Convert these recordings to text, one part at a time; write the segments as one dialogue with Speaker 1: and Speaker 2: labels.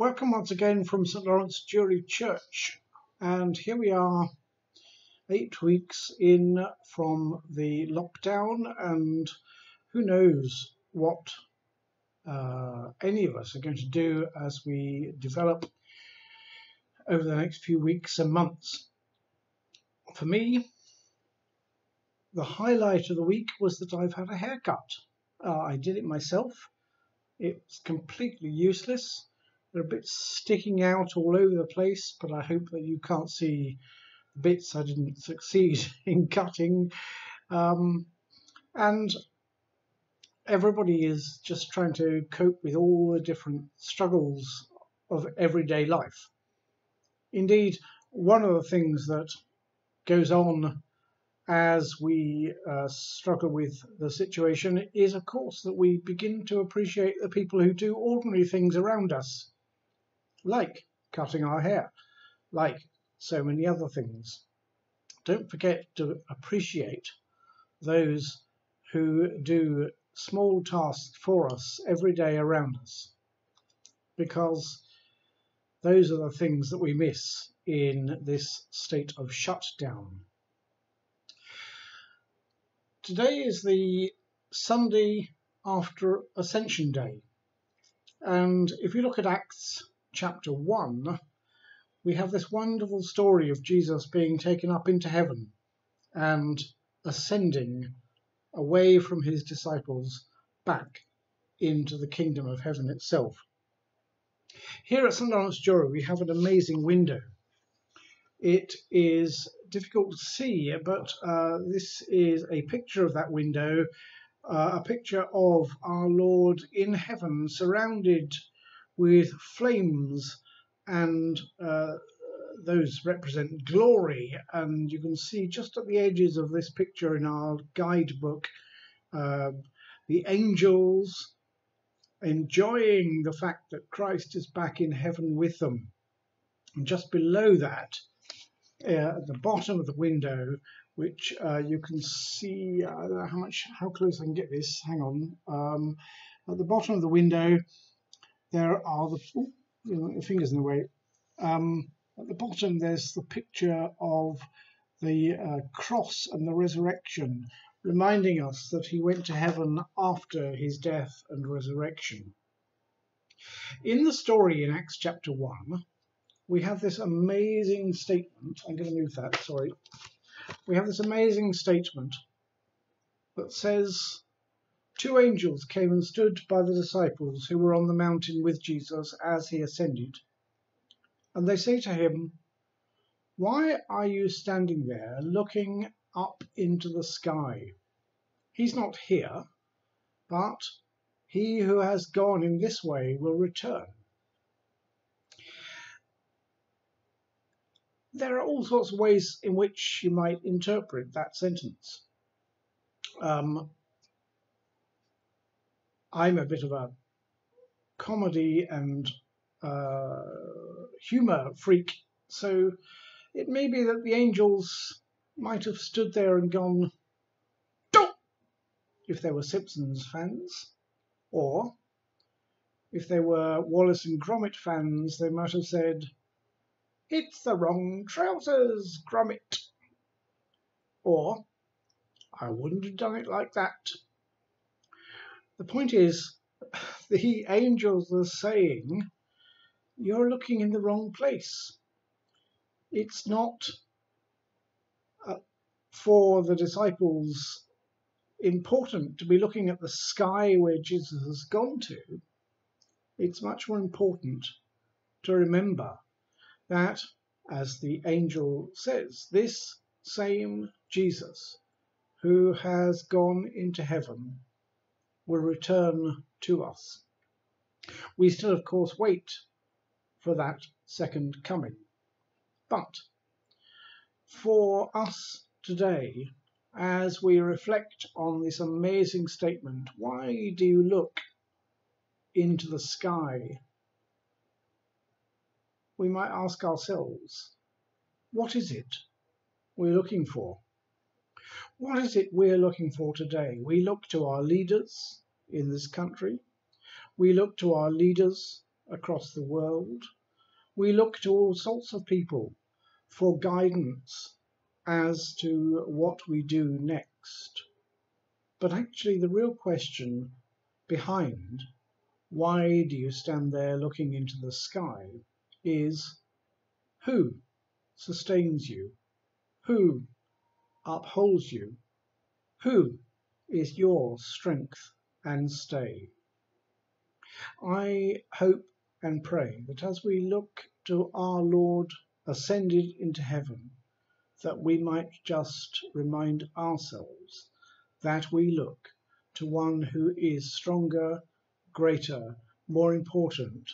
Speaker 1: Welcome once again from St Lawrence Jury Church, and here we are 8 weeks in from the lockdown, and who knows what any of us are going to do as we develop over the next few weeks and months. For me, the highlight of the week was that I've had a haircut. I did it myself. It's completely useless. There are bits sticking out all over the place, but I hope that you can't see the bits I didn't succeed in cutting. And everybody is just trying to cope with all the different struggles of everyday life. Indeed, one of the things that goes on as we struggle with the situation is, of course, that we begin to appreciate the people who do ordinary things around us, like cutting our hair, like so many other things. Don't forget to appreciate those who do small tasks for us every day around us, because those are the things that we miss in this state of shutdown. Today is the Sunday After Ascension Day, and if you look at Acts chapter 1, we have this wonderful story of Jesus being taken up into heaven and ascending away from his disciples back into the kingdom of heaven itself. Here at St Lawrence Jury, we have an amazing window. It is difficult to see, but this is a picture of that window, a picture of our Lord in heaven, surrounded with flames, and those represent glory. And you can see just at the edges of this picture in our guidebook the angels enjoying the fact that Christ is back in heaven with them. And just below that, at the bottom of the window, which you can see, I don't know how close I can get this, hang on, at the bottom of the window there are the fingers in the way. At the bottom there's the picture of the cross and the resurrection, reminding us that he went to heaven after his death and resurrection. In the story in Acts chapter 1, we have this amazing statement. I'm going to move that, sorry. We have this amazing statement that says, 2 angels came and stood by the disciples who were on the mountain with Jesus as he ascended. And they say to him, "Why are you standing there looking up into the sky? He's not here, but he who has gone in this way will return." There are all sorts of ways in which you might interpret that sentence. I'm a bit of a comedy and humour freak, so it may be that the angels might have stood there and gone, "Don't!" if they were Simpsons fans, or if they were Wallace and Gromit fans, they might have said, "It's the wrong trousers, Gromit," or "I wouldn't have done it like that." The point is, the angels are saying, you're looking in the wrong place. It's not for the disciples important to be looking at the sky where Jesus has gone to. It's much more important to remember that, as the angel says, this same Jesus who has gone into heaven will return to us. We still, of course, wait for that second coming. But for us today, as we reflect on this amazing statement, why do you look into the sky? We might ask ourselves, what is it we're looking for? What is it we're looking for today? We look to our leaders in this country. We look to our leaders across the world. We look to all sorts of people for guidance as to what we do next. But actually, the real question behind why do you stand there looking into the sky is who sustains you, who upholds you, who is your strength and stay. I hope and pray that as we look to our Lord ascended into heaven, that we might just remind ourselves that we look to one who is stronger, greater, more important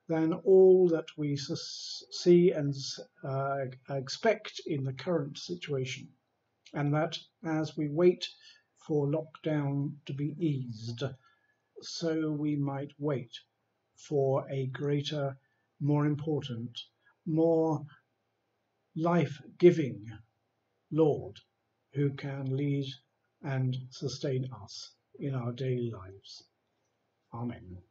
Speaker 1: than all that we see and expect in the current situation. And that as we wait for lockdown to be eased, so we might wait for a greater, more important, more life-giving Lord who can lead and sustain us in our daily lives. Amen.